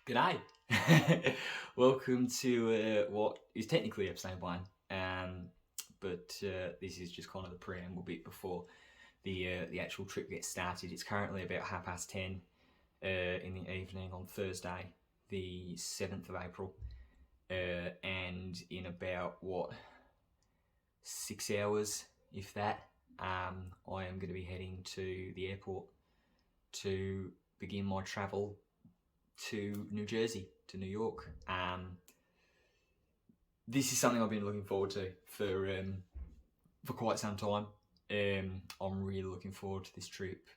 G'day! Welcome to what is technically episode 1, but this is just kind of the preamble bit before the actual trip gets started. It's currently about 10:30 in the evening on Thursday, the 7th of April, and in about, 6 hours, if that, I am going to be heading to the airport to begin my travel to New Jersey, to New York. This is something I've been looking forward to for quite some time. I'm really looking forward to this trip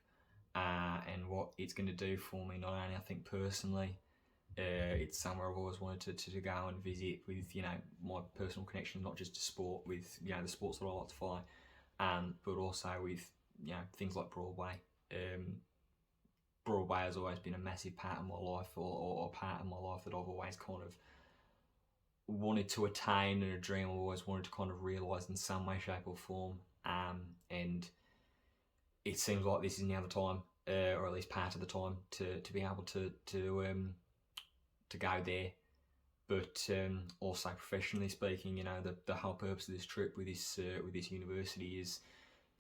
and what it's going to do for me. Not only I think personally, it's somewhere I've always wanted to go and visit with my personal connection, not just to sport, with the sports that I like to follow, but also with things like Broadway. Broadway has always been a massive part of my life, or a part of my life that I've always kind of wanted to attain, and a dream I've always wanted to kind of realise in some way, shape or form. And it seems like this is now the time, or at least part of the time, to be able to go there. But also professionally speaking, the whole purpose of this trip with this university is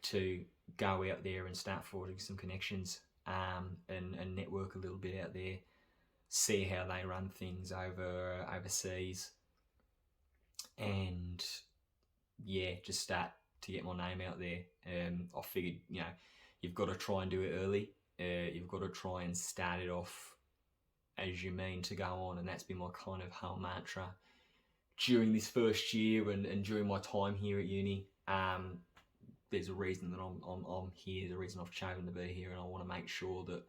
to go out there and start forging some connections. And network a little bit out there, see how they run things overseas, and just start to get my name out there. I figured, you've got to try and do it early. You've got to try and start it off as you mean to go on, and that's been my kind of whole mantra during this first year and during my time here at uni. There's a reason that I'm here, there's a reason I've chosen to be here, and I want to make sure that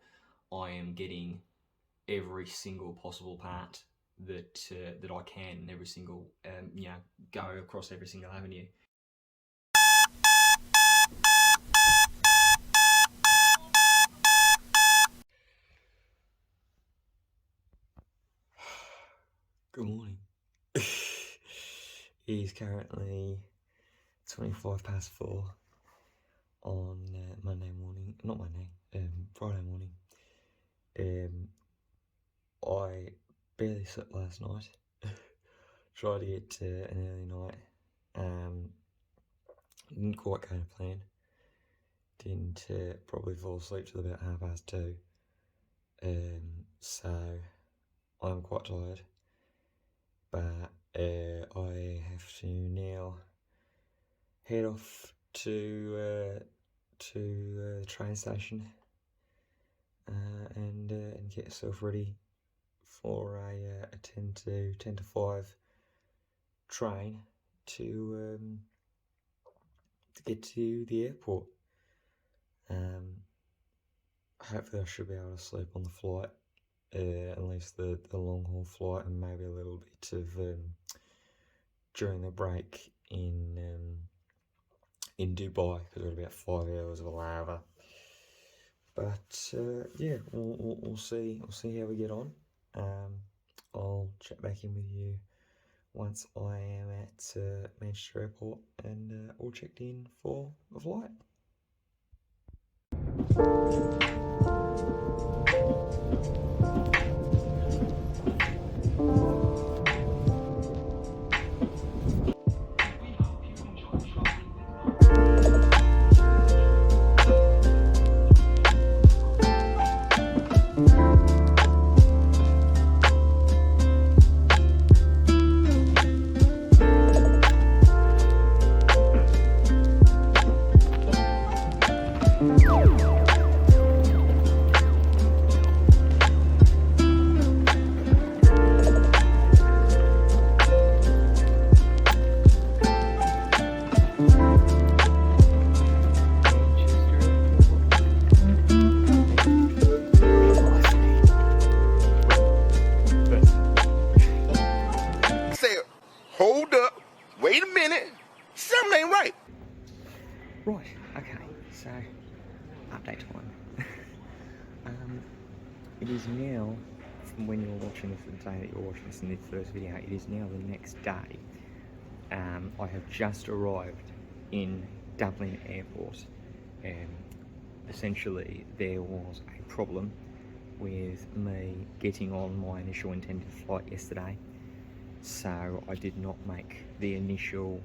I am getting every single possible part that I can, and every single go across every single avenue. Good morning. It is currently 4:25 on Friday morning. I barely slept last night. Tried to get an early night. Didn't quite go to plan. Didn't probably fall asleep till about 2:30. So I'm quite tired. But I have to now head off to the train station and get yourself ready for a 10 to 5 train to get to the airport. Hopefully I should be able to sleep on the flight, at least the long haul flight, and maybe a little bit of during the break in Dubai, because we've got about 5 hours of a layover. But we'll see how we get on. I'll check back in with you once I am at Manchester Airport and all checked in for the flight. Hold up, wait a minute, something ain't right. Right, okay, so update time. It is now, from when you're watching this, the day that you're watching this in this first video, it is now the next day. I have just arrived in Dublin Airport. Essentially, there was a problem with me getting on my initial intended flight yesterday, so I did not make the initial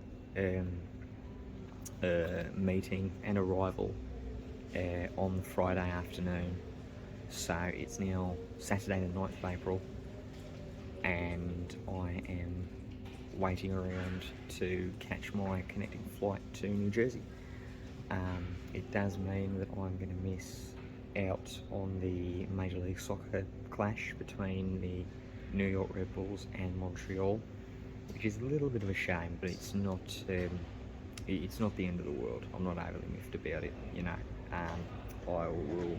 meeting and arrival on Friday afternoon. So it's now Saturday the 9th of April, and I am waiting around to catch my connecting flight to New Jersey. It does mean that I'm going to miss out on the Major League Soccer clash between the New York Red Bulls and Montreal, which is a little bit of a shame, but it's not the end of the world. I'm not overly miffed about it, you know. I will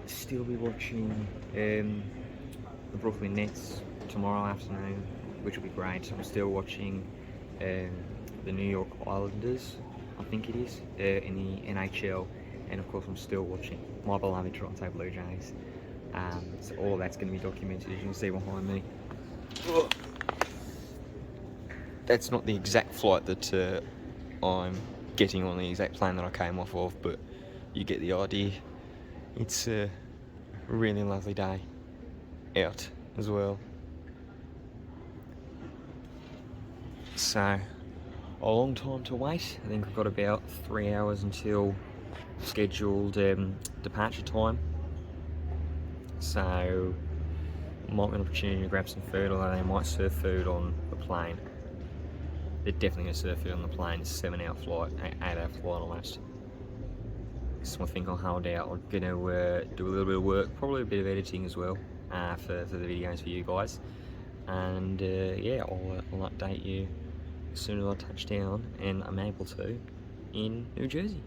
still be watching the Brooklyn Nets tomorrow afternoon, which will be great. I'm still watching the New York Islanders, I think it is, in the NHL, and of course I'm still watching my beloved Toronto Blue Jays. So all of that's going to be documented, as you can see behind me. That's not the exact flight that I'm getting on, the exact plane that I came off of, but you get the idea. It's a really lovely day out as well. So, a long time to wait. I think I've got about 3 hours until scheduled departure time. So, might be an opportunity to grab some food, although they might serve food on the plane. They're definitely going to serve food on the plane. It's a 7-hour flight, 8-hour flight almost. So I think I'll hold out. I'm going to do a little bit of work, probably a bit of editing as well, for the videos for you guys. And yeah, I'll update you as soon as I touch down and I'm able to in New Jersey.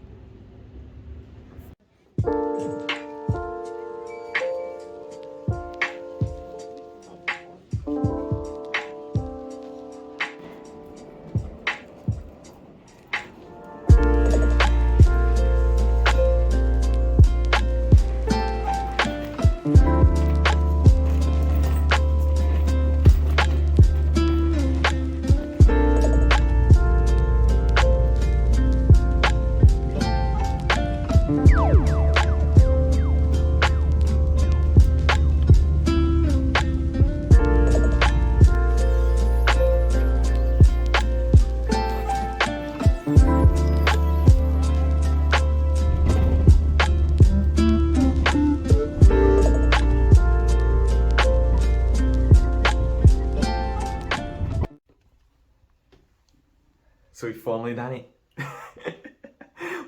So we've finally done it.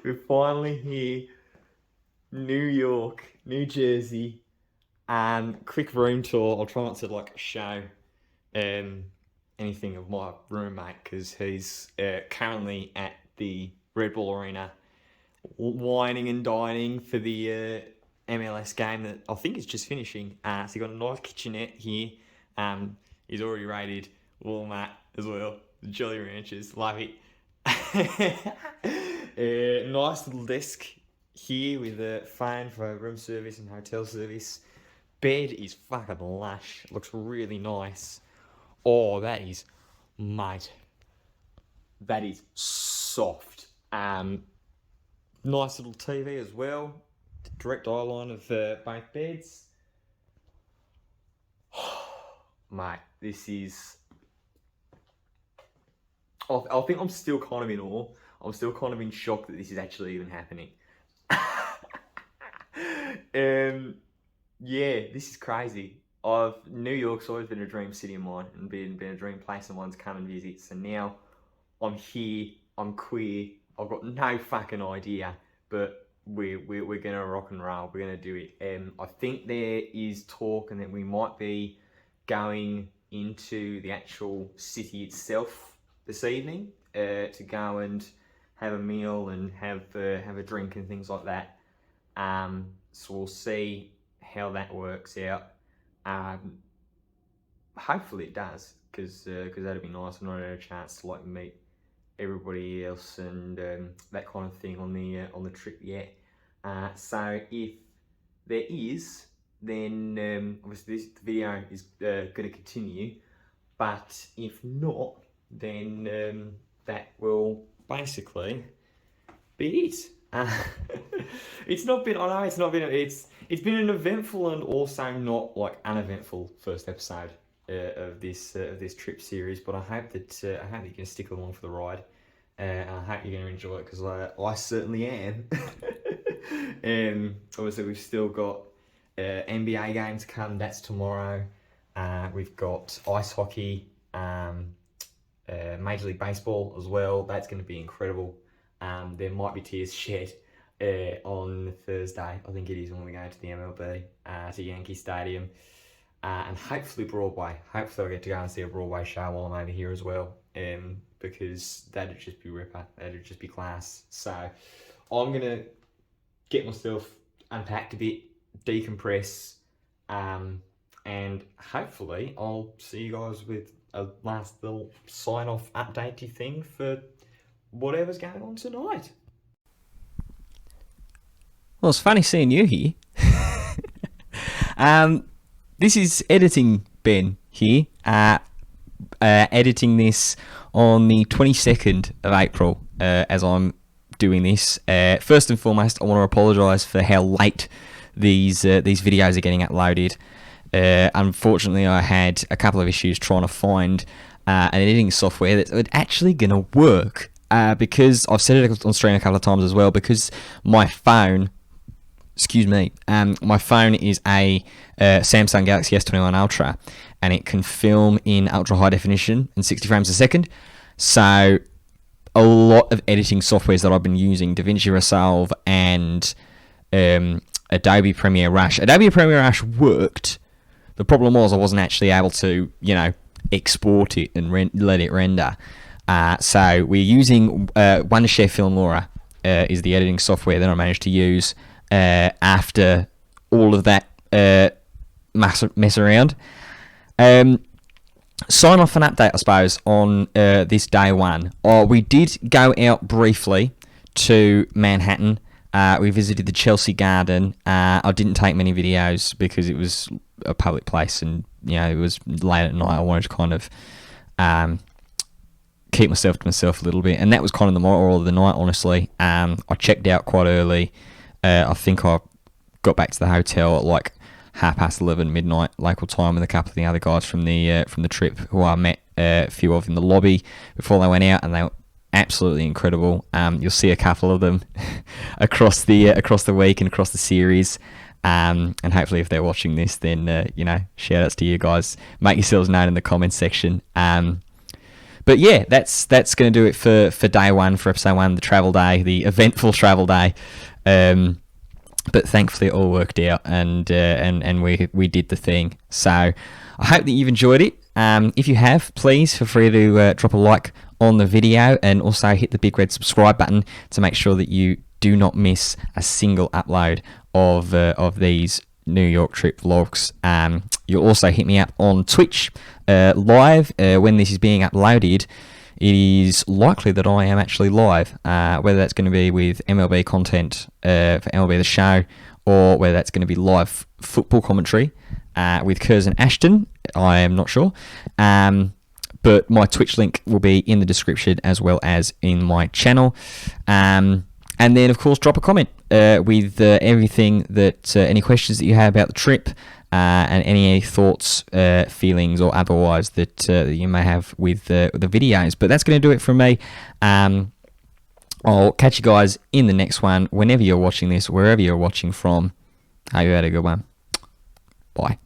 We're finally here. New York, New Jersey. Quick room tour. I'll try not to like show anything of my roommate because he's currently at the Red Bull Arena whining and dining for the MLS game that I think is just finishing. So you've got a nice kitchenette here. He's already rated Walmart as well. The Jolly Ranchers, love it. Nice little desk here with a phone for room service and hotel service. Bed is fucking lush. Looks really nice. Oh, that is, mate. That is soft. Nice little TV as well. Direct eye line of both beds. Mate, this is... I think I'm still kind of in awe. I'm still kind of in shock that this is actually even happening. Yeah, this is crazy. New York's always been a dream city of mine and been a dream place of mine to come and visit. So now I'm here, I'm queer, I've got no fucking idea, but we're gonna rock and roll. We're gonna do it. I think there is talk and that we might be going into the actual city itself this evening to go and have a meal and have a drink and things like that. So we'll see how that works out. Hopefully it does, because that'd be nice. I've not had a chance to like meet everybody else and that kind of thing on the trip yet. So if there is, then obviously the video is going to continue. But if not, then that will basically be it. Uh, it's not been. I know it's not been. It's been an eventful and also not like uneventful first episode of this trip series. But I hope that you're gonna stick along for the ride. And I hope you're gonna enjoy it because I certainly am. Obviously we've still got NBA games to come. That's tomorrow. We've got ice hockey, Major League Baseball as well. That's going to be incredible. There might be tears shed on Thursday. I think it is when we go to the MLB, to Yankee Stadium. And hopefully Broadway. Hopefully I'll get to go and see a Broadway show while I'm over here as well. Because that'd just be ripper. That'd just be class. So I'm going to get myself unpacked a bit, decompress, and hopefully I'll see you guys with a last little sign-off updatey thing for whatever's going on tonight. Well, it's funny seeing you here. This is editing Ben here, editing this on the 22nd of April as I'm doing this. First and foremost, I want to apologise for how late these videos are getting uploaded. Unfortunately, I had a couple of issues trying to find an editing software that's actually going to work because I've said it on stream a couple of times as well, because my phone, my phone is a Samsung Galaxy S21 Ultra, and it can film in ultra high definition in 60 frames a second. So a lot of editing softwares that I've been using, DaVinci Resolve and Adobe Premiere Rush. Adobe Premiere Rush worked. The problem was I wasn't actually able to, export it and let it render. So we're using Wondershare Filmora is the editing software that I managed to use after all of that mess around. Sign off an update, I suppose, on this day one. We did go out briefly to Manhattan. We visited the Chelsea Garden. I didn't take many videos because it was a public place and it was late at night. I wanted to kind of keep myself to myself a little bit, and that was kind of the moral of the night, honestly. I checked out quite early. I think I got back to the hotel at like 11:30 midnight local time with a couple of the other guys from the trip who I met a few of in the lobby before they went out, and they were absolutely incredible. You'll see a couple of them across the week and across the series, and hopefully if they're watching this, then shout outs to you guys. Make yourselves known in the comments section. But yeah, that's going to do it for day one, for episode 1, the travel day, the eventful travel day. But thankfully it all worked out, and we did the thing. So I hope that you've enjoyed it. If you have, please feel free to drop a like on the video, and also hit the big red subscribe button to make sure that you do not miss a single upload of these New York trip vlogs. You'll also hit me up on Twitch live when this is being uploaded. It is likely that I am actually live, whether that's going to be with MLB content for MLB The Show, or whether that's going to be live football commentary with Curzon Ashton. I am not sure. But my Twitch link will be in the description as well as in my channel. And then, of course, drop a comment with everything that, any questions that you have about the trip, and any thoughts, feelings, or otherwise that you may have with the videos. But that's going to do it from me. I'll catch you guys in the next one, whenever you're watching this, wherever you're watching from. Hope you had a good one. Bye.